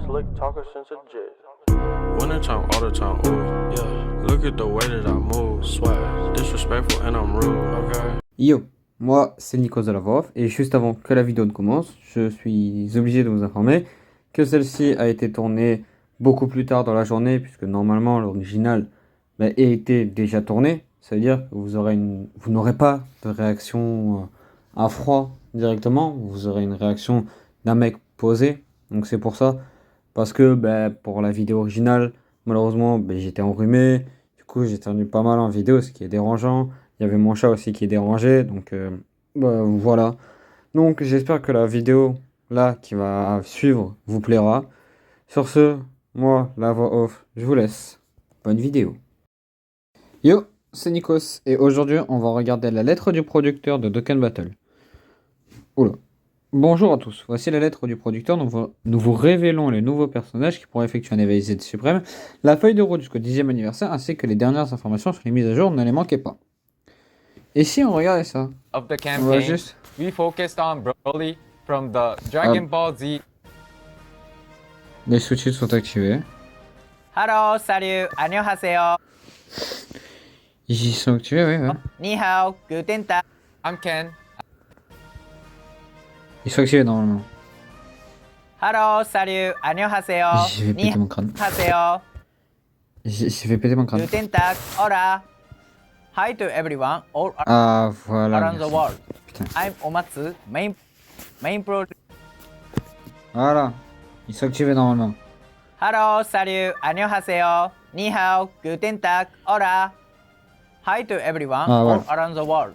slick talker since a jit. Winter time, all the time, ooh, yeah. Look at the way that I move, swag, disrespectful and I'm rude, okay. Yo, moi c'est Nikos de la Voix Off et juste avant que la vidéo ne commence, je suis obligé de vous informer que celle-ci a été tournée beaucoup plus tard dans la journée puisque normalement l'original a été déjà tourné. Ça veut dire que vous n'aurez pas de réaction à froid directement, vous aurez une réaction d'un mec posé. Donc c'est pour ça, parce que pour la vidéo originale, malheureusement j'étais enrhumé, du coup j'ai tenu pas mal en vidéo, ce qui est dérangeant. Il y avait mon chat aussi qui est dérangé, donc voilà. Donc j'espère que la vidéo là qui va suivre vous plaira. Sur ce, moi, la voix off, je vous laisse. Bonne vidéo. Yo, c'est Nikos, et aujourd'hui on va regarder la lettre du producteur de Dokkan Battle. Oula. Bonjour à tous, voici la lettre du producteur. Nous vous révélons les nouveaux personnages qui pourront effectuer un éveil Z suprême, la feuille de route jusqu'au 10e anniversaire, ainsi que les dernières informations sur les mises à jour, ne les manquez pas. Et si on regardait ça, of the on va campaign, juste... we focused on Broly from the Dragon Ball Z. Les sous-titres sont activés. Hello, salut, 안녕하세요. Ils sont activés, oui. Ni hao, guten tag. I'm Ken. Ils sont activés normalement. Hello, salut, 안녕하세요. Je vais péter mon crâne. 하세요. J'ai fait péter mon crâne. Guten tag, hola. Hi to everyone all Ah, voilà. around the Merci. world. Putain. I'm Omatsu, main pro. Voilà. Ils sont activés normalement. Hello, salut, 안녕하세요. Ni hao, guten tag, hola. Hi to everyone Ah, all ouais. around the world.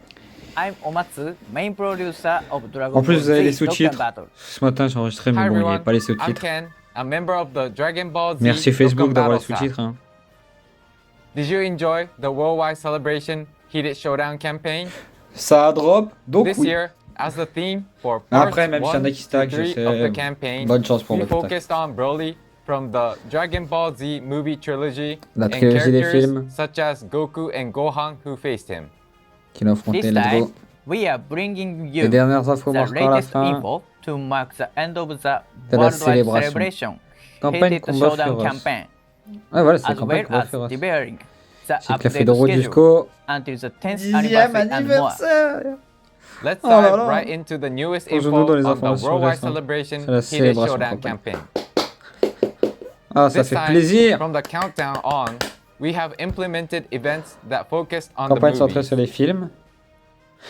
I'm Omatsu, main producer of Dragon En plus, Ball vous avez les Z Dokkan sous-titres. Battle. Ce matin, j'ai enregistré, Hi mais bon, il n'y everyone. avait pas les I'm sous-titres. Ken, a member of the Dragon Ball Z. Merci Facebook Dokkan d'avoir les Battle sous-titres. staff. Hein. Did you enjoy the worldwide celebration Heated Showdown campaign? Ça drop, donc This oui. year, as the theme for parts Après, même s'il y en a 1 qui to stack, je 3 sais, of the campaign, bonne chance pour we le stack. focused on Broly from the Dragon Ball Z movie trilogy La and trilogie des characters films such as Goku and Gohan who faced him. qui l'ont affronté, This let's time, go. we are bringing Les you dernières infos the marquant la latest fin info to mark the end of the de la worldwide célébration. celebration Campagne Heated combat Showdown féroce. campaign, Ouais, voilà, c'est la as campagne well combat as féroce. delivering the C'est que la feuille de updated route schedule jusqu'au until the 10th 10e anniversary and more. anniversaire. Let's Oh là dive là. right into the newest Plongeons-nous dans info les on the informations worldwide récentes. celebration C'est la Heated célébration Showdown campagne. campaign. Ah, ça This fait time, plaisir. from the countdown on, we have implemented events that focused on Campagne the centrée movies. sur les films.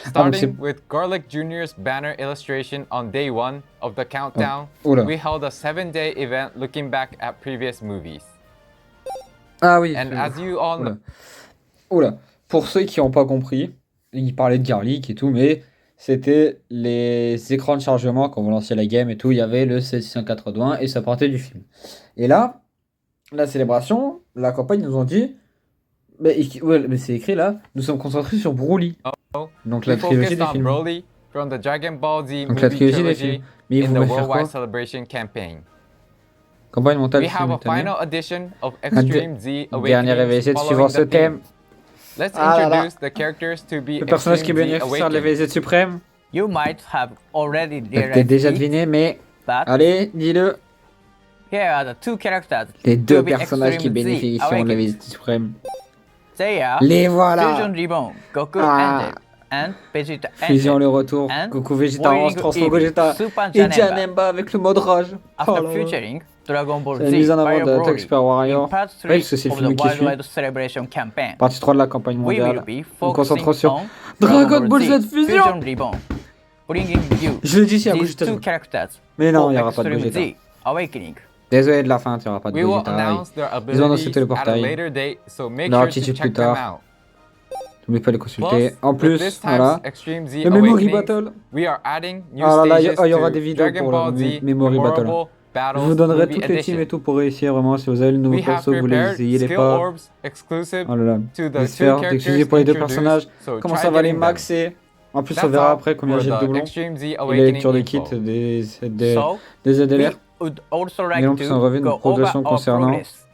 Starting with Garlic Jr.'s banner illustration on day 1 of the countdown, Oula. we held a 7-day event looking back at previous movies. Ah oui. And as you all know, Oula. Pour ceux qui n'ont pas compris, il parlait de garlic et tout, mais c'était les écrans de chargement quand vous lanciez la game et tout. Il y avait le C680 et ça partait du film. Et là, la célébration, la campagne nous ont dit, mais c'est écrit là, nous sommes concentrés sur Broly. Donc la we trilogie focused des on films. Broly from the Dragon Ball Z Donc la movie trilogie des trilogy films. Mais ils in vont the me faire quoi? worldwide celebration campaign. Campagne mentale We have a simultanée. final edition of Extreme Z Dernier Awakening EVZ suivant following ce the thème. theme. Let's Ah là là. introduce the characters to be Le personnage qui est Extreme Z bénéficiaire de Awakened. l'EVZ suprême. You might have already T'as peut-être realized déjà it, deviné, mais but allez, dis-le. here are the two characters Les deux to be personnages qui Extreme Z bénéficieront de Awakened. l'EVZ suprême. They are Les voilà. Fusion Reborn, Goku Ah. and Vegeta Fusion le Ended. retour. And Goku Vegeta Warring 11 transforme Eevee, Vegeta. Super Et Janemba. Janemba avec le mode rage. After Oh là là. featuring Dragon Ball C'est la Z mise en avant Fire de Broly Attack Super Warrior. in part Oui, 3 parce que c'est le of the film qui suit. Worldwide Celebration campaign. Partie 3 de la campagne We will mondiale. be Une focusing concentration. on Dragon Ball Z Fusion. Reborn, bringing you Je le dis, s'il y a these Vegeta. two characters Mais non, for il n'y aura pas de Extreme Vegeta. Z Awakening. Désolé de la fin, il n'y aura pas de We will Vegeta. announce their Ils ont annoncé abilities tout le at a portail. later date, so make Leur sure to attitude check plus them tard. out. N'oubliez pas de les consulter. Plus, En with plus, this time's voilà. Extreme Z Le Memory Awakening, Battle. we are adding new Ah là là, stages il y aura to des vidéos Dragon pour Ball le Z Memory Battle. Memorable Je Battles vous donnerai Movie toutes les teams Edition. et tout pour réussir vraiment. Si vous avez le nouveau We have perso, vous prepared les ayez les skill pas. orbs exclusive Oh là là. to the Les two sphères characters d'exclusive pour les deux introduced, personnages. so Comment try ça va les getting them. maxer? En plus, on That's verra all après combien for j'ai de the doublons. Extreme Z Et la Awakening lecture des kits info. des So, ZLR. we would also Mais like en plus, on to revient de go over progression our concernant progress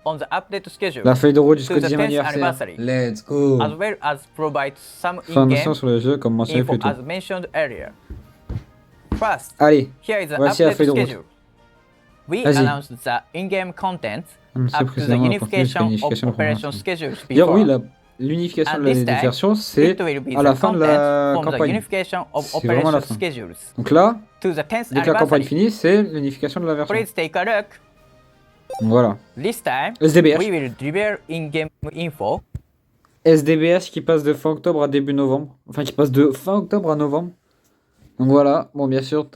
on the update schedule, la feuille de route jusqu'au to the 10e 10th anniversaire. anniversary. Let's go. as well as provide some Information in-game sur le jeu comme mentionné info plus tôt. as mentioned earlier. First, Allez, here is the voici la update feuille de route. schedule. We Vas-y. announced the in-game content C'est up to the précisément la unification of unification de operation programme. schedules Dire oui, before. l'unification And des this time, versions, c'est it will be à la the fin de content la from the campagne. unification of C'est vraiment operation la fin. schedules. Donc là, To the 10th dès que la campagne anniversary. finit, c'est l'unification de la version. Please take a look. Donc voilà. This time, SDBH. we will reveal in-game info. SDBH qui passe de fin octobre à début novembre. Enfin, qui passe de fin octobre à novembre. Donc voilà. Bon, bien sûr,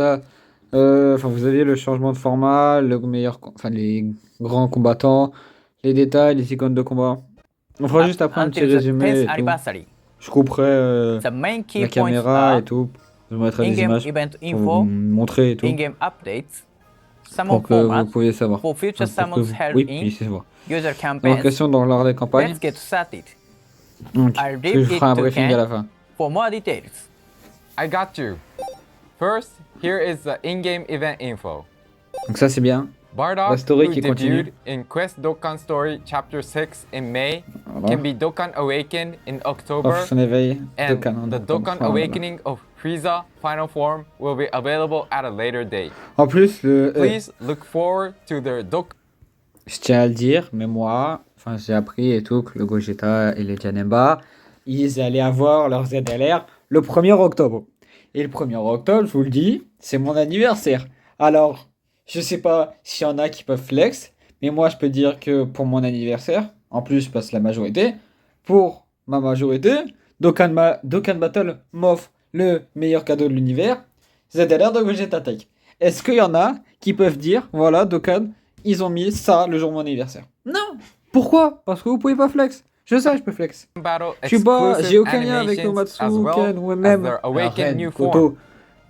vous aviez le changement de format, les grands combattants, les détails, les icônes de combat. On fera juste après un petit Until the résumé 10th et tout. anniversary. Je couperai The main key la points caméra are et tout. Je mettrai des in-game images event pour vous info, montrer et tout. in-game updates, summon Pour que vous formats puissiez savoir. for future Enfin, pour que summons vous- held oui, in puissiez savoir. user campaigns. Question dans l'ordre des campagnes. Let's get started. Donc, I'll je leave ferai un it to briefing Ken à la fin. for more details. I got you. First, here is the in-game event info. Donc ça c'est bien. Bardock, La story who qui continue. debuted in Quest Dokkan Story Chapter 6 in May, Voilà. can be Dokkan Awakened in October, Off son éveil. and Dokkan, hein, the donc, Dokkan voilà. Awakening of Frieza Final Form will be available at a later date. En plus, Please look forward to their Dokkan. je tiens à le dire, mais moi, j'ai appris et tout que le Gogeta et les Janemba, ils allaient avoir leur ZLR le 1er octobre. Et le 1er octobre, je vous le dis, c'est mon anniversaire. Alors, je sais pas s'il y en a qui peuvent flex, mais moi je peux dire que pour mon anniversaire, en plus je passe la majorité, pour ma majorité, Dokkan Battle m'offre le meilleur cadeau de l'univers, ZLR de Gogeta Tech. Est-ce qu'il y en a qui peuvent dire, voilà, Dokkan, ils ont mis ça le jour de mon anniversaire? Non. Pourquoi? Parce que vous pouvez pas flex. Je sais, je peux flex. Battle Je suis pas, exclusive j'ai aucun lien avec animations Nomatsu, as well Ken ou as même their awakened new Koto. form.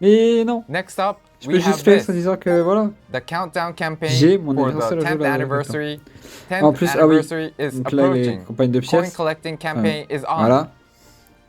Mais non, Next up, je we peux have juste flex en this, disant que voilà. the countdown campaign J'ai mon for anniversaire the le jour 10th de la anniversary. 10th En plus, ah oui. anniversary is Donc là, les approaching. campagnes de Coin pièces. collecting campaign is on. Voilà.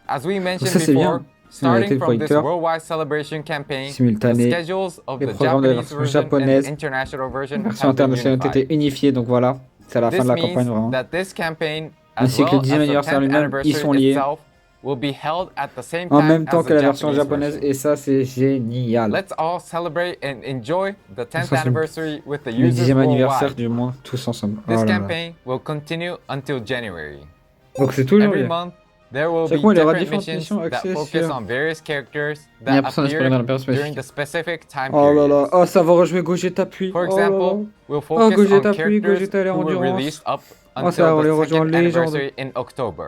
As we mentioned ça, c'est before, bien. Simultané starting from this producteur. worldwide celebration campaign, the Simultané. schedules of Les the programmes de la Japanese version version and japonaise. the international version La version have been internationale unified. était unifiée, donc voilà. C'est à la fin This de la means campagne vraiment. that this campaign, as Ainsi que le well 10e as the anniversaire 10th lui-même, ils sont anniversary liés. itself, will be held at the same En time même temps as que the la version Japanese japonaise, version. et ça c'est génial. Let's all celebrate and enjoy the 10th Ça, c'est anniversary with the Le users 10e anniversaire worldwide. du monde, tous ensemble. This Oh là là. campaign will continue until January. Donc c'est toujours Every bien. month, there will Chaque be mois, il y aura different différentes missions missions that axées focus sur- on various characters Il y a that personne inspiré dans le appeared personnage. during the specific time Oh là là, periods. oh ça va rejouer Gogeta puis. For Oh là là. example, we'll focus Gogeta on puis, characters Gogeta, les who were endurance. released up Oh, ça va until les the rejoindre second légende. anniversary in October.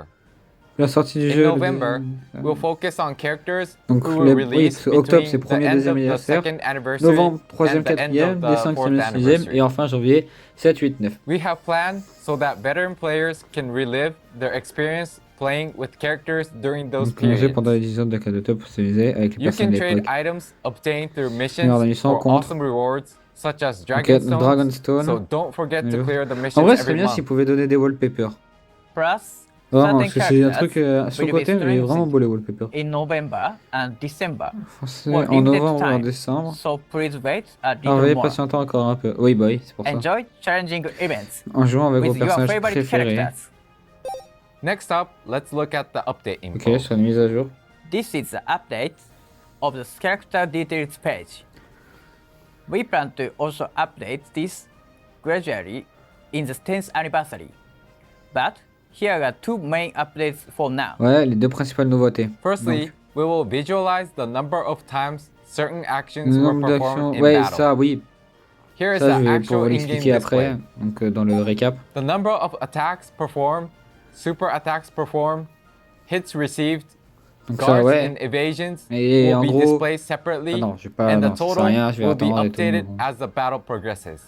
La sortie du In jeu. le November, deuxième- we'll focus on characters Donc, who were oui, released parce que octobre, between c'est the premier, end deuxième of the anniversaire. second anniversary Novembre, 3e, and the end 4e, of des the 5e, fourth 6e, anniversary. et enfin janvier, 7, 8, 9. We have planned so that veteran players can relive their experience playing with characters during those Donc, plongé periods. pendant les 10 ans de Kadoto pour s'amuser avec les You personnes can de trade l'époque. items obtained through Seigneur de missions Mission for contre- awesome rewards such as Ok, Dragonstones. Dragonstone. So don't forget to Bonjour. clear the En missions vrai, ce serait every bien s'ils month. pouvaient donner des wallpapers. Plus, Vraiment, certain parce que c'est un characters truc sur le will be côté, mais il est vraiment strengthened beau les wallpapers. in November and December. Français, For en limited novembre ou en time. décembre. So please wait a Alors, little veuillez more. patienter encore un peu. Oui, bah oui, c'est pour ça. Enjoy challenging events En jouant avec vos with your personnages favorite préférés. characters. Next up, let's look at the update info. Ok, sur une mise à jour. This is the update of the character details page. We plan to also update this gradually in the 10th anniversary. But here are two main updates for now. Ouais, les deux principales nouveautés. Firstly, Donc, we will visualize the number of times certain actions le were nombre d'actions. performed in Ouais, battle. ça, oui. Here is Ça, the je vais actual pouvoir in-game l'expliquer display. après. Donc, dans le récap. The number of attacks performed, super attacks performed, hits received, Donc, ça, guards ouais. and evasions Et will en be gros. displayed separately, Ah non, je vais pas. and the Non, ça sert à total rien, je vais will be attendre et tout. updated Bon. as the battle progresses.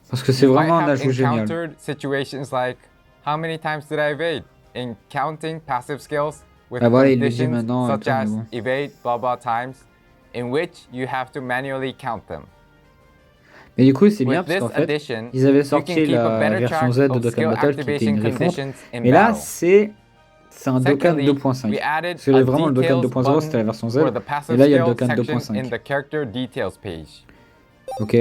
Parce que c'est You might vraiment un have ajout génial. encountered situations like, how many times did I evade? In counting passive skills with Ah voilà, il le dit conditions maintenant, such putain, mais as bon. evade blah blah times, in which you have to manually count them. Mais du coup, c'est bien With parce this qu'en fait, addition, ils avaient you can sorti keep a la better version track Z de of Dokkan skill Battle qui était activation une refonte. conditions in Mais là, battle. c'est un Dokkan Secondly, 2.5. we added C'est a vraiment le Dokkan details 2.0, c'était la button version Z. for the passive Et là, il y a le skill Dokkan section 2.5. in the character details page. Ok.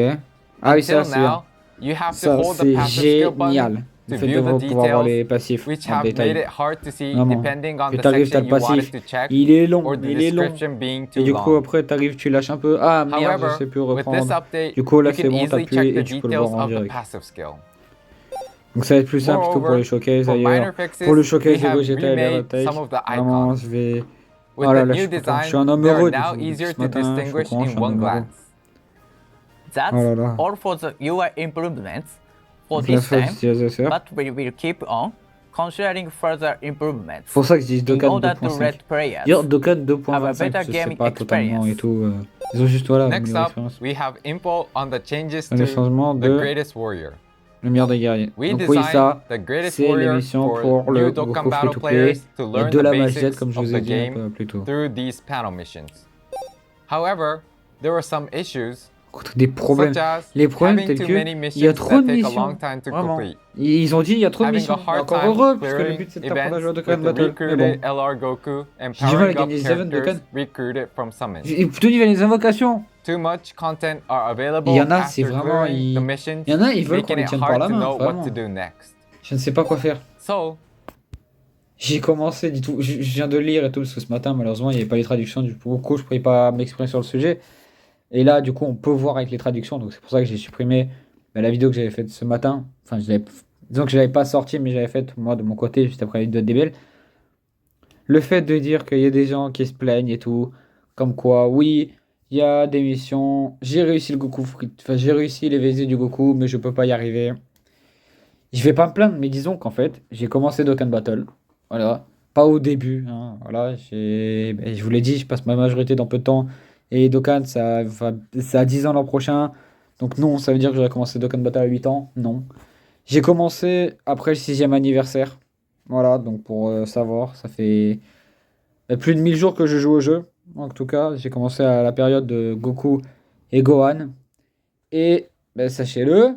Ah oui, ça, Until c'est bien. now, you have to Ça, hold the c'est passive skill button génial. Le to fait view the de pouvoir voir les details, passifs which en have made détail. it hard to see Vraiment. depending on Que the t'arrives, t'as section le you wanted passif. to check Il est long, or the il est long. description being Et too du coup, long. après, t'arrives, tu lâches un peu. Ah merde, je However, sais plus with this reprendre. update, Du coup, là, you c'est can bon, easily t'appuies check et the tu peux le details voir en of the direct. passive skill. Donc ça va être plus simple plutôt pour les Moreover, showcases for minor d'ailleurs. fixes, Pour le we showcase de have Gogeta et remade Attack, some of the vraiment, icons. je vais... With Oh là the là, je new suis content. Je design, suis un homme they are heureux now depuis easier ce to matin. Je suis distinguish content, je in suis un one homme heureux. glance. That's Oh là là. all for the UI improvements for Donc la this phase time, utilisateur. but we will keep on considering further improvements C'est pour ça que je dis in Dokkan order to 2.5. let players Dire Dokkan have a 2.25, better je sais gaming pas totalement et experience. tout. Ils ont juste voilà, Next meilleure up, expérience. we have info on the changes Les to changements the de Greatest Warrior. le meilleur des guerriers. We Donc oui, designed ça, the Greatest c'est Warrior l'émission for pour le new Dokkan Goku Battle Free-to-Play players to et learn de the la Mage Z, basics comme je of vous the ai dit un game peu plus tôt. through these panel missions. However, there were some issues Des problèmes. such as Les problèmes having tels too que many il y a missions trop that de take a missions. long time to Vraiment. complete. Ils ont dit il y a trop de Having missions. a hard Encore time heureux, puisque le clearing but c'est de t'apprendre à events jouer de with Dokkan the Battle. Mais bon. recruited LR Goku and J'ai du mal à powering up gagner les events de characters Dokkan. recruited from summons. Et plutôt il y a les invocations. Too much content are available Il y en a, c'est after vraiment. clearing the missions, Il y en a, ils veulent qu'on making les it tienne par hard la to main. know what Vraiment. to do next. Je ne sais pas quoi faire. So, J'ai commencé, du tout, je viens de lire et tout, parce que ce matin, malheureusement, il n'y avait pas les traductions, du coup, je ne pouvais pas m'exprimer sur le sujet. Et là, du coup, on peut voir avec les traductions, donc c'est pour ça que j'ai supprimé la vidéo que j'avais faite ce matin. Enfin, disons que je ne l'avais pas sortie, mais j'avais faite, moi, de mon côté, juste après la vidéo de DBL. Le fait de dire qu'il y a des gens qui se plaignent et tout, comme quoi, oui, il y a des missions, j'ai réussi le Goku enfin, j'ai réussi les VZ du Goku, mais je peux pas y arriver. Je vais pas me plaindre, mais disons qu'en fait, j'ai commencé Dokkan Battle. Voilà, pas au début, hein, voilà, je vous l'ai dit, je passe ma majorité dans peu de temps. Et Dokkan, ça a 10 ans l'an prochain. Donc non, ça veut dire que j'aurais commencé Dokkan Battle à 8 ans. Non. J'ai commencé après le 6e anniversaire. Voilà, donc pour savoir, ça fait plus de 1000 jours que je joue au jeu. En tout cas, j'ai commencé à la période de Goku et Gohan. Et sachez-le,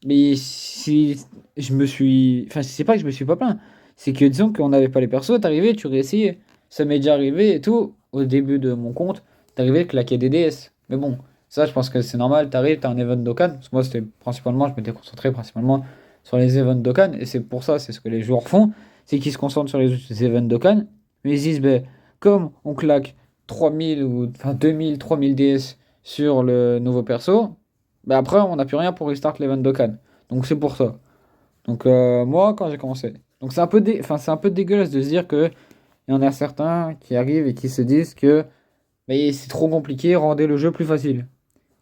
mais si je me suis... Enfin, c'est pas que je me suis pas plaint. C'est que disons qu'on n'avait pas les persos, t'arrivais, tu réessayais. Ça m'est déjà arrivé et tout. Au début de mon compte, t'arrivais de claquer des DS. Mais bon, ça je pense que c'est normal. T'arrives, t'as un event Dokkan. Parce que moi, c'était principalement, je m'étais concentré principalement sur les events Dokkan. Et c'est pour ça, c'est ce que les joueurs font. C'est qu'ils se concentrent sur les events Dokkan. Mais ils se disent, ben, comme on claque 3000 ou enfin 2000, 3000 DS sur le nouveau perso, ben après on n'a plus rien pour restart l'event Dokkan. Donc c'est pour ça. Donc moi quand j'ai commencé. Donc c'est un peu c'est un peu dégueulasse de se dire que il y en a certains qui arrivent et qui se disent que mais c'est trop compliqué, rendez le jeu plus facile.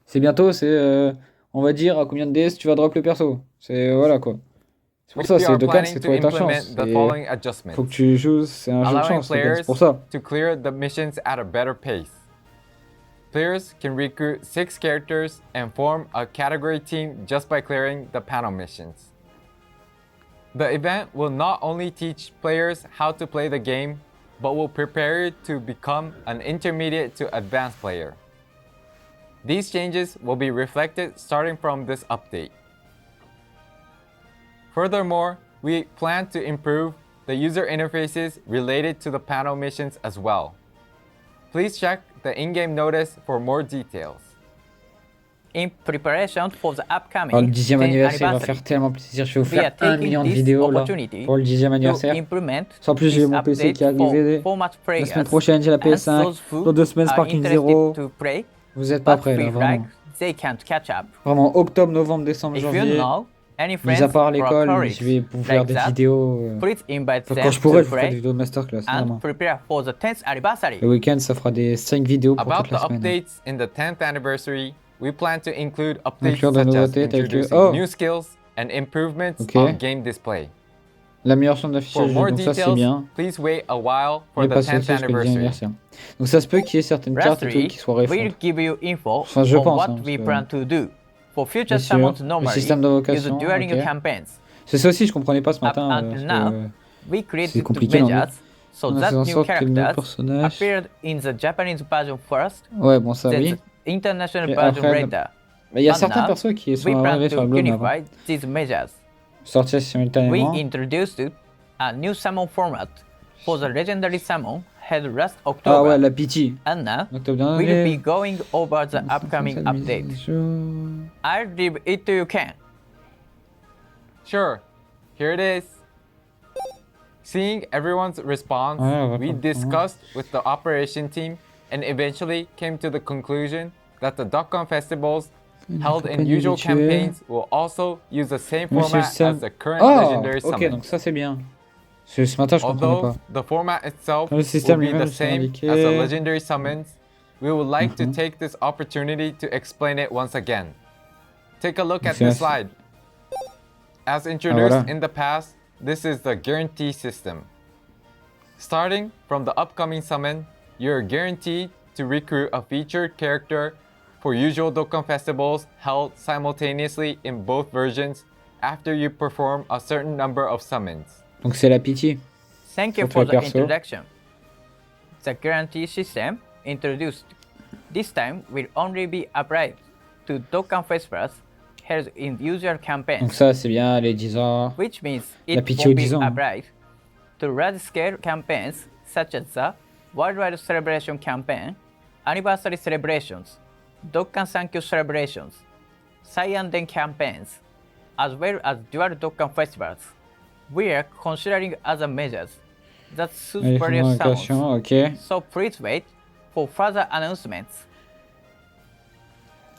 C'est bientôt, on va dire à combien de DS tu vas drop le perso. C'est voilà quoi. C'est pour ça, we c'est are Dokkan, planning c'est to toi et ta implement chance. the following adjustments. Faut que tu joues, c'est un jeu de Allowing chance, Dokkan, players c'est pour ça. to clear the missions at a better pace. Players can recruit 6 characters and form a category team just by clearing the panel missions. The event will not only teach players how to play the game, but will prepare you to become an intermediate to advanced player. These changes will be reflected starting from this update. Furthermore, we plan to improve the user interfaces related to the panel missions as well. Please check the in-game notice for more details. In preparation for the upcoming Alors, le 10e 10th anniversaire va anniversary, faire tellement plaisir. Je vais vous we are faire 1 taking million de this vidéos là, opportunity pour le 10e to anniversaire. implement Sans plus, j'ai this mon PC qui est update for arrivé. format La players semaine prochaine, j'ai la and PS5. those who Dans 2 semaines, are Sparking interested 0. to play, Vous êtes pas but prêts là, feel vraiment. like they can't catch up. Vraiment, octobre, novembre, décembre, If you janvier. know any Mis friends à part or l'école, colleagues je vais vous faire like des that, vidéos. please invite Enfin, them quand je pourrai, to je vous ferai des play vidéos de masterclass, and vraiment. prepare for the 10th anniversary. Le week-end, ça fera des 5 vidéos pour About toute la the semaine. updates in the 10th anniversary, we plan to include updates Inclure de such as nouveautés telles que- introducing oh. new skills and improvements Ok. on game display. L'amélioration de For l'affichage, more donc ça c'est details, bien. please wait a while for Mais the pas 10th celle-ci jusqu'au 10e anniversary. anniversaire. Donc ça se peut qu'il y ait certaines cartes et tout Lastly, qui soient we'll réformes. give you info Enfin, je on pense, what hein, we parce que- plan to do for future Bien sûr. summons Le normally système used d'invocation, during ok. campaigns. C'est ça aussi, je comprenais pas ce matin. Up until parce now, que we created compliqué, l'anglais. measures so on a that fait en new sorte que nos characters personnages... appeared in the Japanese version first, Ouais, bon ça then oui. the international Et version après, later. Mais il y a But certains now, persos qui sont We plan arrivés sur to le globe avant. unify these measures. Sortir We simultanément. introduced a new summon format for the legendary summon held last Ah October, ouais, la pitié. and now Octobre dernier. we'll be going over the upcoming update. I'll leave it to you, Ken. Sure. Here it is. Seeing everyone's response, we discussed with the operation team and eventually came to the conclusion that the DotCon festivals held in usual campaigns will also use the same format as the current legendary ok, summons. donc ça c'est bien. Ce matin, je comprenais Although pas. the format itself Le will système be the lui-même, c'est same indiqué. as the legendary summons, we would like to take this opportunity to explain it once again. Take a look at this slide. As introduced in the past, this is the guarantee system. Starting from the upcoming summon, you're guaranteed to recruit a featured character for usual Dokkan festivals held simultaneously in both versions after you perform a certain number of summons. Donc c'est la pitié. Thank you Surtout for les the persos. introduction. The guarantee system introduced this time will only be applied to Dokkan festivals held in usual campaigns, Donc ça c'est bien les 10 ans. which means La it pitié aux won't be 10 ans. applied to large-scale campaigns such as the Worldwide Celebration Campaign, Anniversary Celebrations, Dokkan Sankyo Celebrations, Saiyan campaigns, as well as dual Dokkan festivals. We are considering other measures that suit various summons, Ok. so please wait for further announcements.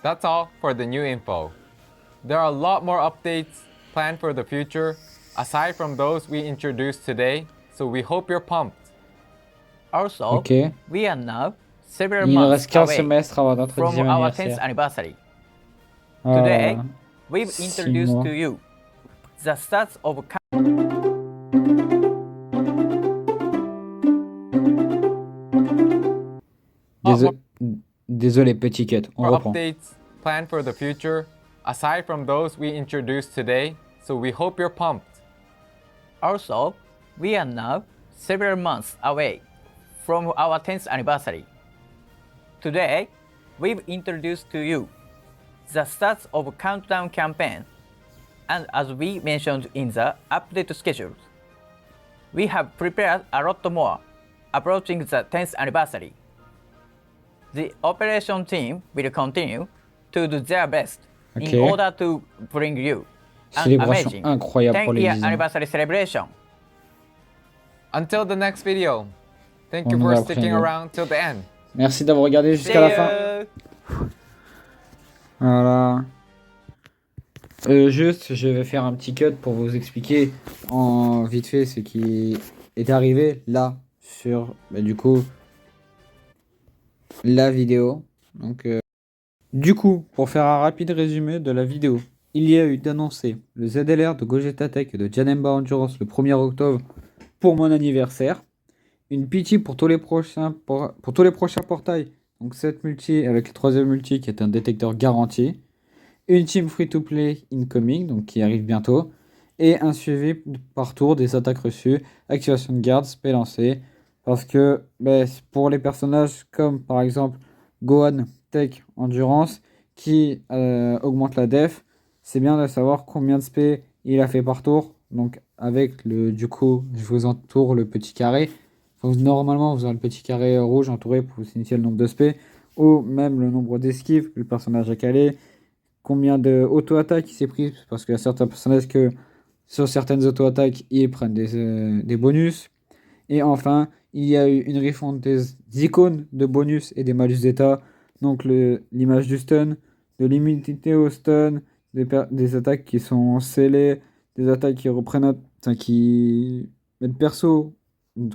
That's all for the new info. There are a lot more updates planned for the future, aside from those we introduced today, so we hope you're pumped. Also, Ok. we are now several Il ne months reste qu'un away semestre avant notre from 10e our 10th anniversaire. anniversary. Ah, Today, we've 6 introduced mois. to you the stats of Désolé, petit cut. On More reprend. updates planned for the future, aside from those we introduced today, so we hope you're pumped. Also, we are now several months away from our 10th anniversary. Today, we've introduced to you the stats of Countdown campaign, and as we mentioned in the update schedule, we have prepared a lot more approaching the 10th anniversary. The operation team will continue to do their best in Ok. order to bring you an Célébration amazing incroyable pour les 10-year 10 ans. anniversary celebration. Until the next video, thank On you nous for voit sticking après. around till the end. Merci d'avoir regardé jusqu'à la fin. Voilà. Juste, je vais faire un petit cut pour vous expliquer en vite fait ce qui est arrivé là sur du coup la vidéo. Donc, du coup, pour faire un rapide résumé de la vidéo, il y a eu d'annoncer le ZLR de Gogeta Tech et de Janemba Endurance le 1er octobre pour mon anniversaire. Une pitié pour tous les prochains portails. Donc 7 multi avec le 3e multi qui est un détecteur garanti. Une team free-to-play incoming, donc qui arrive bientôt. Et un suivi par tour des attaques reçues, activation de garde, spell lancé. Parce que pour les personnages comme par exemple Gohan, Tech, Endurance, qui augmente la def, c'est bien de savoir combien de spé il a fait par tour. Donc avec du coup, je vous entoure le petit carré. Normalement, vous aurez le petit carré rouge entouré pour vous signifier le nombre de spé, ou même le nombre d'esquives que le personnage a calé, combien de auto-attaques il s'est pris, parce qu'il y a certains personnages que sur certaines auto-attaques, ils prennent des bonus. Et enfin, il y a eu une refonte des icônes de bonus et des malus d'état, donc l'image du stun, de l'immunité au stun, des attaques qui sont scellées, des attaques qui reprennent, qui mettent perso.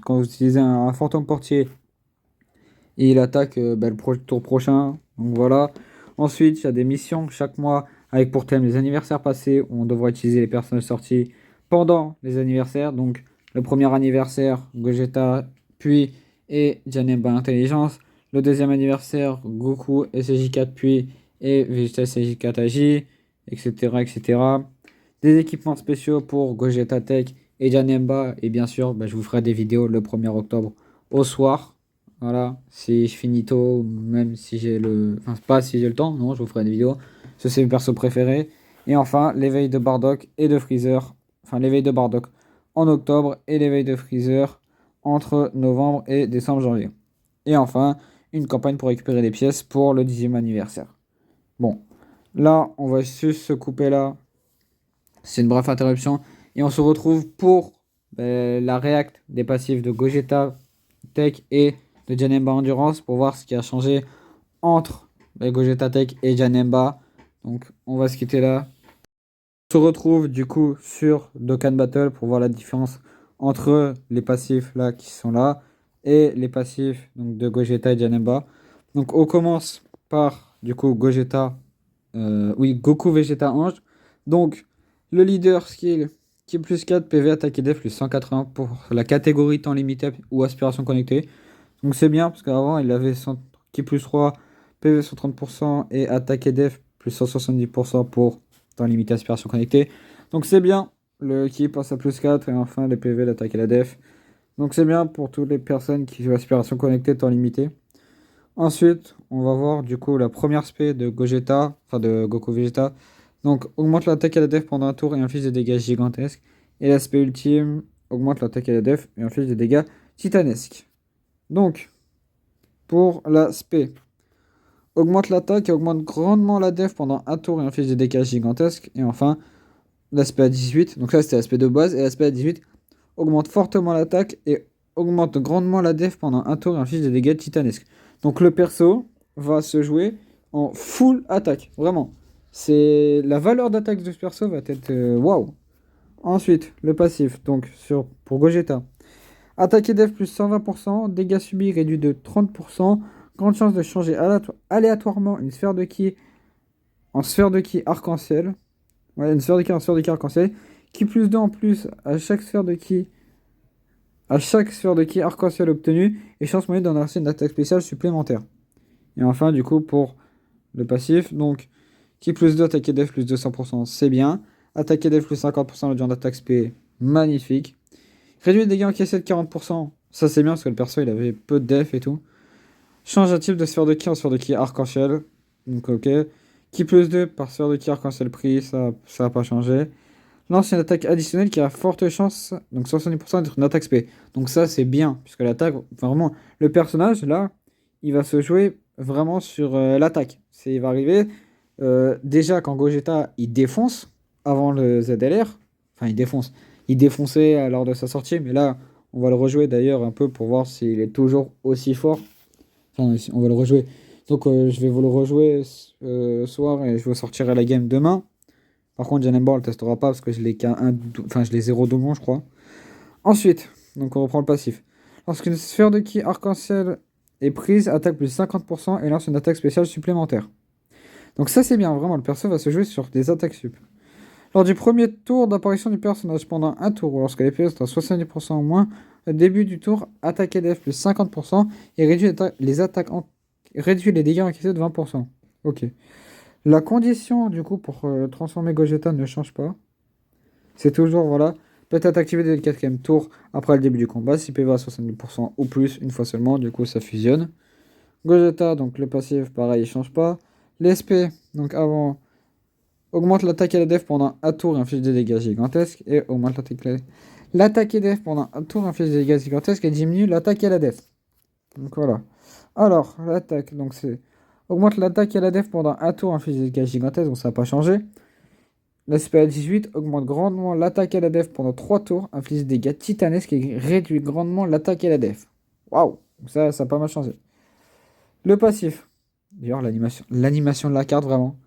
Quand vous utilisez un fantôme portier et il attaque le tour prochain. Donc voilà. Ensuite, il y a des missions chaque mois avec pour thème les anniversaires passés où on devra utiliser les personnages sortis pendant les anniversaires. Donc le premier anniversaire, Gogeta, puis et Janemba Intelligence. Le deuxième anniversaire, Goku SJ4 puis et Vegeta SJ4 Agi, etc., etc. Des équipements spéciaux pour Gogeta Tech et Janemba, et bien sûr, je vous ferai des vidéos le 1er octobre au soir. Voilà, si je finis tôt, même si j'ai Enfin, pas si j'ai le temps, non, je vous ferai des vidéos. Ce c'est mes persos préférés. Et enfin, l'éveil de Bardock et de Freezer. Enfin, l'éveil de Bardock en octobre et l'éveil de Freezer entre novembre et décembre-janvier. Et enfin, une campagne pour récupérer des pièces pour le 10e anniversaire. Bon, là, on va juste se couper là. C'est une brève interruption. Et on se retrouve pour la React des passifs de Gogeta Tech et de Janemba Endurance pour voir ce qui a changé entre Gogeta Tech et Janemba. Donc on va se quitter là. On se retrouve du coup sur Dokkan Battle pour voir la différence entre les passifs là qui sont là et les passifs donc, de Gogeta et Janemba. Donc on commence par du coup Gogeta, Goku Vegeta Ange. Donc le leader skill qui est plus 4 PV attaque et def plus 180 pour la catégorie temps limité ou aspiration connectée. Donc c'est bien parce qu'avant il avait qui plus 3 PV 130% et attaque et def plus 170% pour temps limité aspiration connectée. Donc c'est bien, le qui passe à plus 4 et enfin les PV, l'attaque et la def. Donc c'est bien pour toutes les personnes qui jouent aspiration connectée temps limité. Ensuite, on va voir du coup la première spé de Gogeta, enfin de Goku Vegeta. Donc augmente l'attaque et la def pendant un tour et inflige des dégâts gigantesques. Et l'aspect ultime augmente l'attaque et la def et inflige des dégâts titanesques. Donc, pour l'aspect, augmente l'attaque et augmente grandement la def pendant un tour et inflige des dégâts gigantesques. Et enfin, l'aspect à 18, donc ça c'était l'aspect de base, et l'aspect à 18 augmente fortement l'attaque et augmente grandement la def pendant un tour et inflige des dégâts titanesques. Donc le perso va se jouer en full attaque, vraiment. C'est la valeur d'attaque de ce perso va être waouh. Ensuite, le passif, donc pour Gogeta. Attaque et def plus 120%, dégâts subis réduits de 30%, grande chance de changer aléatoirement une sphère de ki en sphère de ki arc-en-ciel. Ouais, une sphère de ki en sphère de ki arc-en-ciel. Qui plus 2 en plus à chaque sphère de ki arc-en-ciel obtenue et chance moyenne d'en lancer une attaque spéciale supplémentaire. Et enfin, du coup, pour le passif, donc qui plus 2, attaque et def plus 200%, c'est bien. Attaque et def plus 50%, le genre d'attaque spé, magnifique. Réduit les dégâts encaissés de 40%, ça c'est bien parce que le perso il avait peu de def et tout. Change un type de sphère de ki en sphère de ki arc-en-ciel, donc ok. Qui plus 2 par sphère de ki arc-en-ciel pris, ça n'a pas changé. Lance une attaque additionnelle qui a forte chance, donc 70% d'être une attaque spé. Donc ça c'est bien, puisque l'attaque, enfin vraiment, le personnage là, il va se jouer vraiment sur l'attaque. Il va arriver, déjà quand Gogeta il défonce, avant le ZLR, enfin il défonçait lors de sa sortie, mais là on va le rejouer d'ailleurs un peu pour voir s'il est toujours aussi fort. Enfin on va le rejouer. Donc je vais vous le rejouer soir et je vous sortirai la game demain. Par contre, Janemba, on le testera pas parce que je l'ai je l'ai 0 doublon, je crois. Ensuite, donc on reprend le passif. Lorsqu'une sphère de ki arc-en-ciel est prise, attaque plus 50% et lance une attaque spéciale supplémentaire. Donc ça, c'est bien, vraiment, le perso va se jouer sur des attaques sup. Lors du premier tour d'apparition du personnage pendant un tour, ou lorsque l'épée est à 70% ou moins, au début du tour, attaque et def plus 50% et réduit les dégâts encaissés de 20%. Ok. La condition, du coup, pour transformer Gogeta ne change pas. C'est toujours, voilà, peut être activé dès le 4ème tour après le début du combat, si PV à 70% ou plus, une fois seulement, du coup, ça fusionne. Gogeta, donc le passif, pareil, il change pas. L'SP, donc avant, augmente l'attaque et la def pendant un tour et inflige des dégâts gigantesques. Et augmente l'attaque et def pendant un tour et inflige des dégâts gigantesques et diminue l'attaque et la def. Donc voilà. Alors, l'attaque, donc c'est... Augmente l'attaque et la def pendant un tour, inflige des dégâts gigantesques, donc ça n'a pas changé. L'aspect à 18 augmente grandement l'attaque et la def pendant 3 tours, inflige des dégâts titanesques et réduit grandement l'attaque et la def. Waouh, ça a pas mal changé. Le passif. D'ailleurs, l'animation de la carte, vraiment.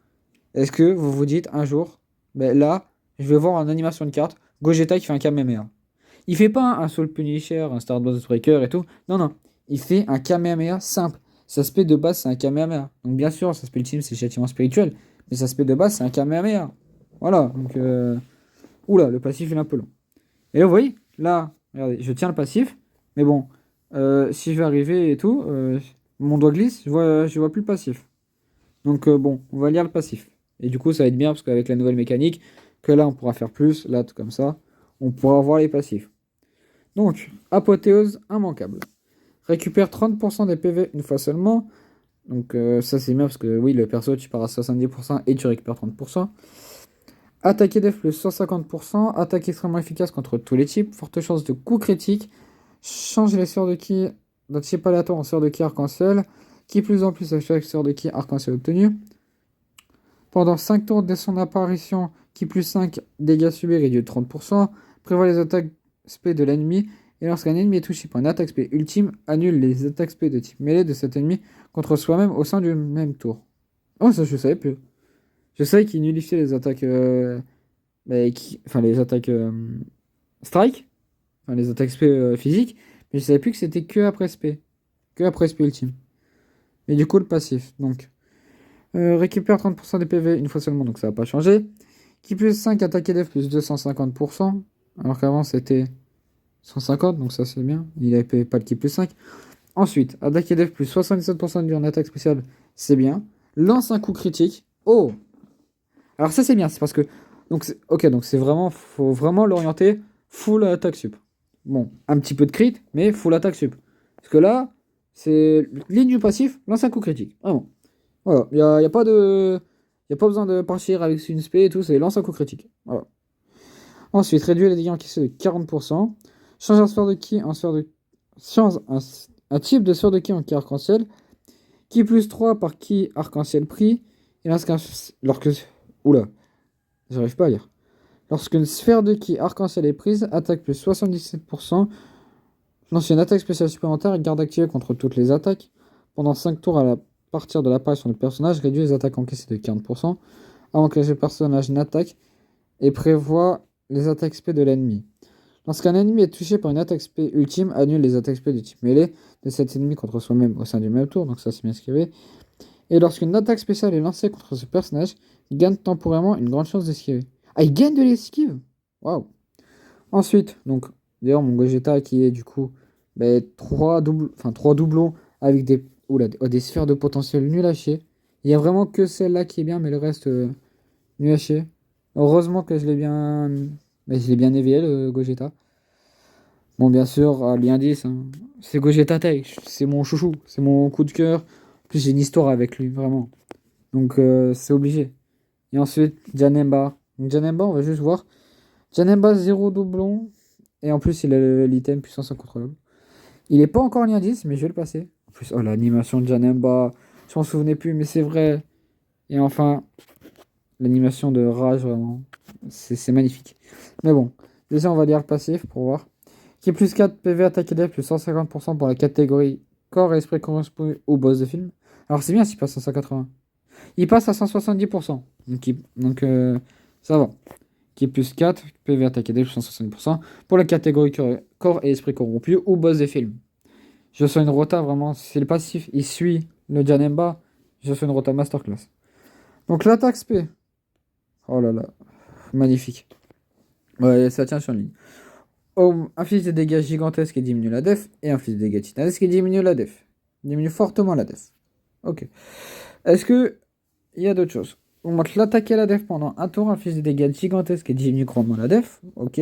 Est-ce que vous vous dites un jour, ben là, je vais voir en animation de carte, Gogeta qui fait un Kamehameha. Il fait pas un Soul Punisher, un Stardust Breaker et tout. Non, non. Il fait un Kamehameha simple. Sa spé de base, c'est un Kamehameha. Donc, bien sûr, sa spé ultime, c'est châtiment spirituel. Mais sa spé de base, c'est un Kamehameha. Voilà. Donc, oula, le passif, il est un peu long. Et là, vous voyez, là, regardez, je tiens le passif. Mais bon, si je vais arriver et tout, mon doigt glisse, je vois plus le passif. Donc, bon, on va lire le passif. Et du coup, ça va être bien parce qu'avec la nouvelle mécanique, que là, on pourra faire plus. Là, tout comme ça, on pourra voir les passifs. Donc, apothéose immanquable. Récupère 30% des PV une fois seulement. Donc ça c'est bien parce que oui, le perso tu pars à 70% et tu récupères 30%. Attaque et def plus 150%. Attaque extrêmement efficace contre tous les types. Forte chance de coup critique. Change les sœurs de ki d'un type aléatoire en sœurs de ki arc-en-ciel. Qui plus en plus à chaque sœur de ki arc-en-ciel obtenue. Pendant 5 tours dès son apparition, qui plus 5 dégâts subis réduit de 30%, prévoit les attaques spé de l'ennemi, et lorsqu'un ennemi est touché par une attaque spé ultime, annule les attaques spé de type mêlée de cet ennemi contre soi-même au sein du même tour. Oh, ça je savais plus. Je savais qu'il nullifiait les attaques... enfin les attaques strike, enfin les attaques spé physiques, mais je savais plus que c'était que après spé. Que après spé ultime. Mais du coup le passif, donc... récupère 30% des PV une fois seulement, donc ça va pas changer. Qui plus 5, attaque et def plus 250%, alors qu'avant c'était 150, donc ça c'est bien. Il avait pas le qui plus 5. Ensuite, attaque et def plus 77% d'une attaque spéciale, c'est bien. Lance un coup critique. Oh! Alors ça c'est bien, c'est parce que... Donc ok, donc c'est vraiment... Faut vraiment l'orienter full attaque sup. Bon, un petit peu de crit, mais full attaque sup. Parce que là, c'est ligne du passif, lance un coup critique. Vraiment. Voilà, il n'y a pas de... Y a pas besoin de partir avec une spé et tout, c'est lance un coup critique. Voilà. Ensuite, réduire les dégâts encaissés de 40%. Change un sphère de ki en sphère de... Change un type de sphère de ki en ki arc-en-ciel. Ki plus 3 par ki arc-en-ciel pris. Et lorsque... Oula, j'arrive pas à lire. Lorsqu'une sphère de ki arc-en-ciel est prise, attaque plus 77%. Lance une attaque spéciale supplémentaire et garde activée contre toutes les attaques. Pendant 5 tours à partir de l'apparition du personnage, réduit les attaques encaissées de 40% avant que le personnage n'attaque et prévoit les attaques spé de l'ennemi. Lorsqu'un ennemi est touché par une attaque spé ultime, annule les attaques spé du type mêlée de cet ennemi contre soi-même au sein du même tour, donc ça c'est bien ce qu'il y avait. Et lorsqu'une attaque spéciale est lancée contre ce personnage, il gagne temporairement une grande chance d'esquiver. Ah, il gagne de l'esquive. Waouh. Ensuite, donc, d'ailleurs, mon Gogeta qui est du coup 3 doublons avec des sphères de potentiel nul à chier. Il n'y a vraiment que celle-là qui est bien, mais le reste, nul à chier. Heureusement que je l'ai bien éveillé, le Gogeta. Bon, bien sûr, l'indice, hein, c'est Gogeta Tech. C'est mon chouchou, c'est mon coup de cœur. En plus, j'ai une histoire avec lui, vraiment. Donc, c'est obligé. Et ensuite, Janemba. Donc, Janemba, on va juste voir. Janemba, 0 doublon. Et en plus, il a l'item puissance incontrôlable. Il n'est pas encore lien 10, mais je vais le passer. En plus, oh, l'animation de Janemba. Je m'en souvenais plus, mais c'est vrai. Et enfin, l'animation de Rage, vraiment. C'est magnifique. Mais bon, déjà, on va lire le passif pour voir. Qui est plus 4 PV attaque et def plus 150% pour la catégorie corps et esprit correspond au boss de film. Alors, c'est bien s'il passe à 180. Il passe à 170%. Donc, ça va. Qui est plus 4, PV attaque et def plus 170% pour la catégorie corps et esprit corrompu ou boss des films. Je sens une rota vraiment, c'est le passif, il suit le Janemba, je sens une rota masterclass. Donc l'attaque spé. Oh là là, magnifique. Ouais, ça tient sur une ligne. Inflige des dégâts gigantesques et diminue la def, et inflige des dégâts titanesques et diminue la def. Diminue fortement la def. Ok. Est-ce que il y a d'autres choses? On va l'attaquer à la def pendant un tour, inflige des dégâts gigantesques et diminue grandement la def. Ok.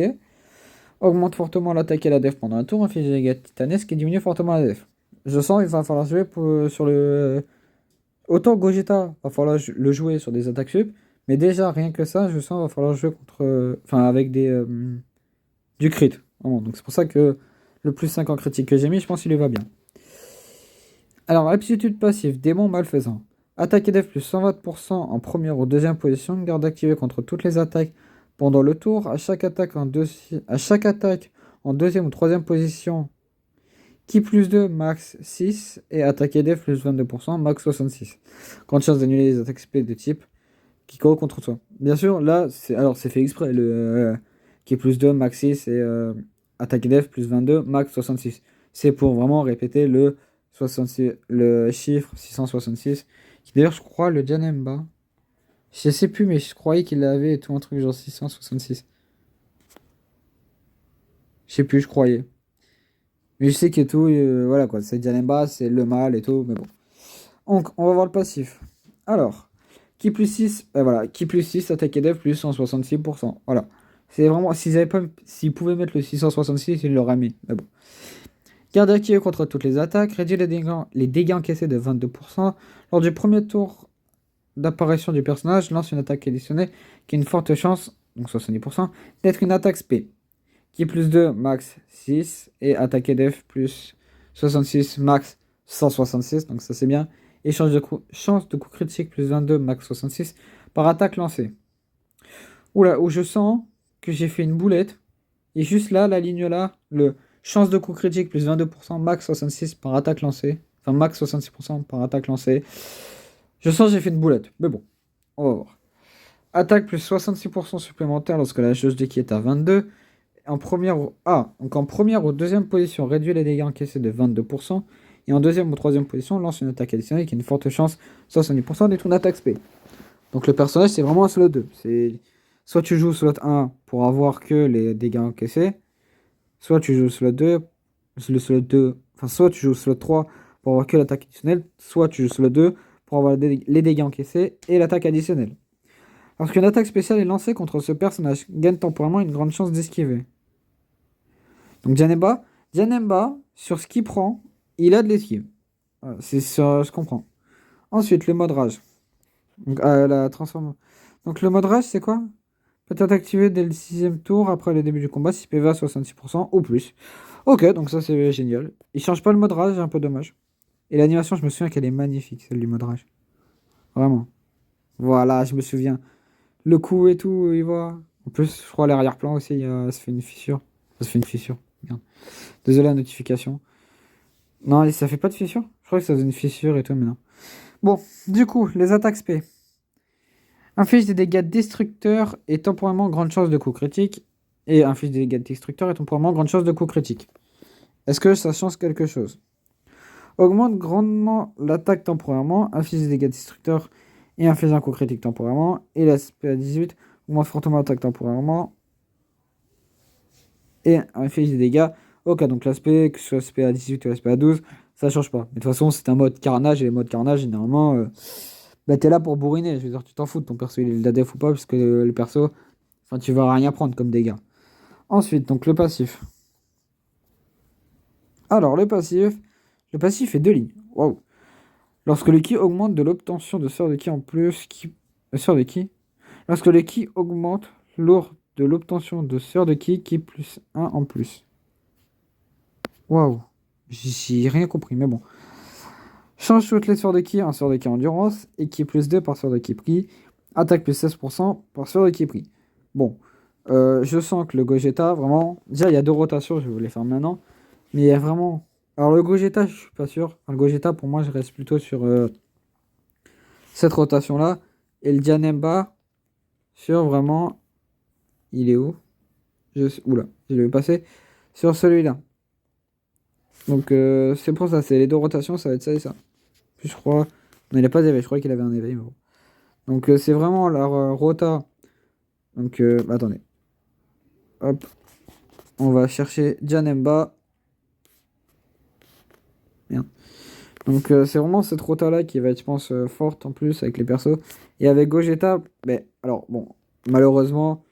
Augmente fortement l'attaque à la def pendant un tour, inflige des dégâts titanesques et diminue fortement la def. Je sens qu'il va falloir jouer sur le... Autant Gogeta, va falloir le jouer sur des attaques sup, mais déjà, rien que ça, je sens qu'il va falloir jouer contre... Enfin, avec du crit. Vraiment. Donc c'est pour ça que le plus 5 en critique que j'ai mis, je pense qu'il lui va bien. Alors, aptitude passive, démon malfaisant. Attaque et def plus 120% en première ou deuxième position, garde activée contre toutes les attaques pendant le tour. À chaque attaque en deuxième ou troisième position, qui plus 2, max 6, et attaque et def plus 22%, max 66. Grande chance d'annuler les attaques spé de type qui courent contre toi. Bien sûr, là, c'est fait exprès, le qui est plus 2, max 6, et attaque et def plus 22, max 66. C'est pour vraiment répéter le chiffre 666, qui d'ailleurs, je crois, le Janemba. Je sais plus, mais je croyais qu'il avait tout un truc genre 666. Je sais plus, je croyais. Mais je sais que tout, voilà quoi, c'est Janemba, c'est le mal et tout, mais bon. Donc, on va voir le passif. Alors, qui plus 6, voilà, qui plus 6, attaque et def plus 166%. Voilà. C'est vraiment, s'ils pouvaient mettre le 666, ils l'auraient mis, mais bon. Garde activée contre toutes les attaques, réduit les dégâts encaissés de 22%. Lors du premier tour d'apparition du personnage, lance une attaque additionnelle qui a une forte chance, donc 70%, d'être une attaque spé. Qui est plus 2, max 6, et attaque et def plus 66, max 166, donc ça c'est bien. Et chance de coup critique plus 22, max 66, par attaque lancée. Oula, où je sens que j'ai fait une boulette. Et juste là, la ligne là, le chance de coup critique plus 22%, max 66 par attaque lancée. Enfin, max 66% par attaque lancée. Je sens que j'ai fait une boulette. Mais bon, on va voir. Attaque plus 66% supplémentaire lorsque la jauge de ki est à 22. Donc en première ou deuxième position, réduit les dégâts encaissés de 22%. Et en deuxième ou troisième position, lance une attaque additionnelle qui a une forte chance, 70% d'être une attaque spé. Donc le personnage, c'est vraiment un slot 2. C'est soit tu joues slot 1 pour avoir que les dégâts encaissés, soit tu joues slot 2, soit tu joues slot 3 pour avoir que l'attaque additionnelle, soit tu joues slot 2 pour avoir les dégâts encaissés et l'attaque additionnelle. Lorsqu'une attaque spéciale est lancée contre ce personnage, gagne temporairement une grande chance d'esquiver. Donc Janemba, sur ce qu'il prend, il a de l'esquive. Voilà, c'est ça, je comprends. Ensuite, le mode rage. Donc, la transformation. Donc le mode rage, c'est quoi? Peut être activé dès le 6ème tour après le début du combat si PV à 66% ou plus. Ok, donc ça c'est génial. Il change pas le mode rage, un peu dommage. Et l'animation, je me souviens qu'elle est magnifique, celle du mode rage. Vraiment. Voilà, je me souviens. Le coup et tout, il voit. En plus, je crois à l'arrière-plan aussi, ça se fait une fissure. Ça se fait une fissure. Merde. Désolé la notification. Non, ça fait pas de fissure? Je crois que ça faisait une fissure et tout, mais non. Bon, du coup, les attaques spé. Inflige des dégâts destructeurs et temporairement grande chance de coup critique. Et inflige des dégâts destructeurs et temporairement grande chance de coup critique. Est-ce que ça change quelque chose? Augmente grandement l'attaque temporairement, inflige des dégâts destructeurs et inflige un coup critique temporairement. Et l'aspect à 18 augmente fortement l'attaque temporairement et inflige des dégâts. Ok, donc l'aspect, que ce soit l'aspect à 18 ou l'aspect à 12, ça change pas. Mais de toute façon, c'est un mode carnage et les modes carnage, généralement, t'es là pour bourriner. Je veux dire, tu t'en fous de ton perso, il est de la def ou pas, parce que le perso, enfin, tu vas rien prendre comme dégâts. Ensuite, donc le passif. Alors, le passif est 2 lignes. Waouh. Lorsque le ki augmente de l'obtention de sort de ki en plus, sort de ki. Lorsque le ki augmente lors de l'obtention de sort de ki plus 1 en plus. Waouh. J'ai rien compris, mais bon. Change toutes les sorts de ki, un sort de ki endurance, et ki plus 2 par sort de ki pris. Attaque plus 16% par sort de ki pris. Bon. Je sens que le Gogeta, vraiment. Déjà, il y a 2 rotations, je vais vous les faire maintenant. Mais il y a vraiment. Alors, le Gogeta, je suis pas sûr. Enfin, le Gogeta, pour moi, je reste plutôt sur cette rotation-là. Et le Janemba, sur vraiment. Il est où? Oula, je l'ai passé. Sur celui-là. Donc, c'est pour ça. C'est les 2 rotations, ça va être ça et ça. Puis, je crois. Non, il n'a pas d'éveil. Je croyais qu'il avait un éveil, mais bon. Donc, c'est vraiment la rota. Donc, attendez. Hop. On va chercher Janemba. Merde. Donc c'est vraiment cette rota là qui va être, je pense, forte en plus avec les persos. Et avec Gogeta, alors bon, malheureusement,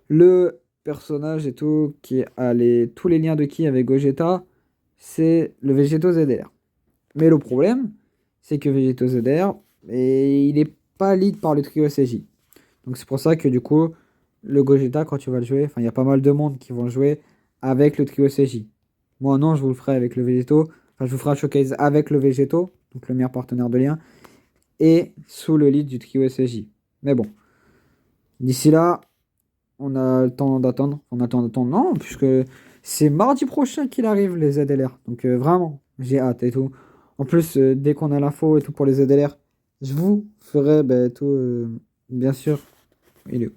le personnage et tout qui a tous les liens de ki avec Gogeta, c'est le Végéto ZR. Mais le problème, c'est que Végéto ZR, il est pas lead par le trio SJ. Donc c'est pour ça que du coup, le Gogeta, quand tu vas le jouer, enfin il y a pas mal de monde qui vont le jouer avec le trio SJ. Moi non, je vous le ferai avec le Végéto. Enfin, je vous ferai un showcase avec le Végéto, donc le meilleur partenaire de lien, et sous le lead du trio SJ. Mais bon, d'ici là, on a le temps d'attendre. Non, puisque c'est mardi prochain qu'il arrive, les ZLR. Donc vraiment, j'ai hâte et tout. En plus, dès qu'on a l'info et tout pour les ZLR, je vous ferai tout, bien sûr. Il est où?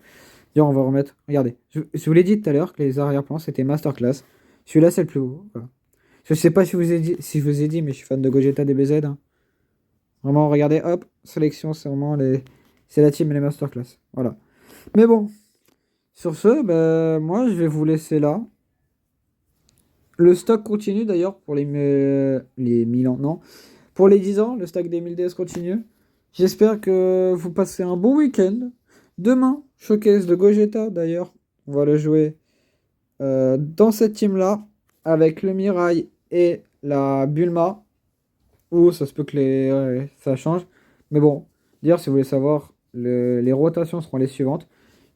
D'ailleurs, on va remettre. Regardez, je vous l'ai dit tout à l'heure que les arrière-plans, c'était masterclass. Celui-là, c'est le plus haut. Voilà. Je sais pas si je vous ai dit, mais je suis fan de Gogeta DBZ. Hein. Vraiment, regardez, hop, sélection, c'est vraiment c'est la team et les masterclass. Voilà. Mais bon, sur ce, moi, je vais vous laisser là. Le stock continue d'ailleurs pour les 1000 ans, non. Pour les 10 ans, le stock des 1000 DS continue. J'espère que vous passez un bon week-end. Demain, showcase de Gogeta d'ailleurs. On va le jouer dans cette team-là avec le Mirai et la Bulma, ou ça se peut que ça change. Mais bon, d'ailleurs, si vous voulez savoir, les rotations seront les suivantes.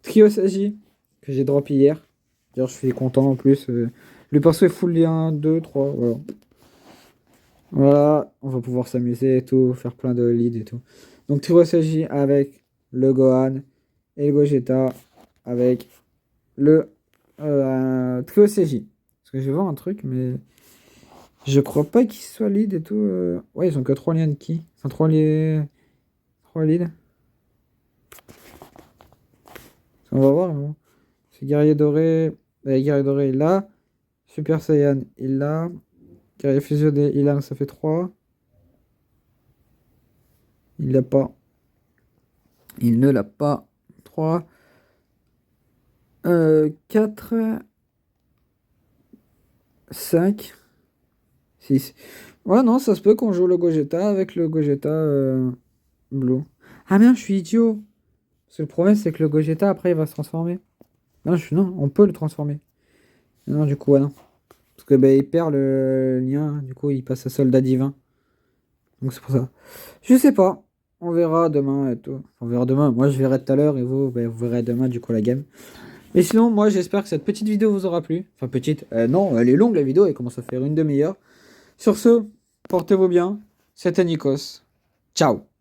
Trio SJ, que j'ai drop hier. D'ailleurs, je suis content en plus. Le perso est full lien 2, 3. Voilà. Voilà, on va pouvoir s'amuser et tout, faire plein de leads et tout. Donc, Trio SJ avec le Gohan et le Gogeta avec le trio CJ. Parce que je vais voir un truc, mais je crois pas qu'ils soient lead et tout. Ouais, ils ont que 3 liens de ki. Enfin, 3 leads. On va voir. Bon. C'est Guerrier Doré. Guerrier Doré, il l'a. Super Saiyan, il l'a. Guerrier Fusionné, il a, ça fait 3. Il l'a pas. Il ne l'a pas. 3. 4. 5. 6. Ouais, non, ça se peut qu'on joue le Gogeta avec le Gogeta Blue. Ah merde, je suis idiot. Parce que le problème, c'est que le Gogeta, après, il va se transformer. Non, on peut le transformer. Non, du coup, ouais, non. Parce que il perd le lien, du coup, il passe à soldat divin. Donc c'est pour ça. Je sais pas. On verra demain et tout. On verra demain. Moi, je verrai tout à l'heure et vous, vous verrez demain, du coup, la game. Mais sinon, moi, j'espère que cette petite vidéo vous aura plu. Enfin, petite. Non, elle est longue, la vidéo. Elle commence à faire une demi-heure. Sur ce, portez-vous bien. C'était Nikos. Ciao.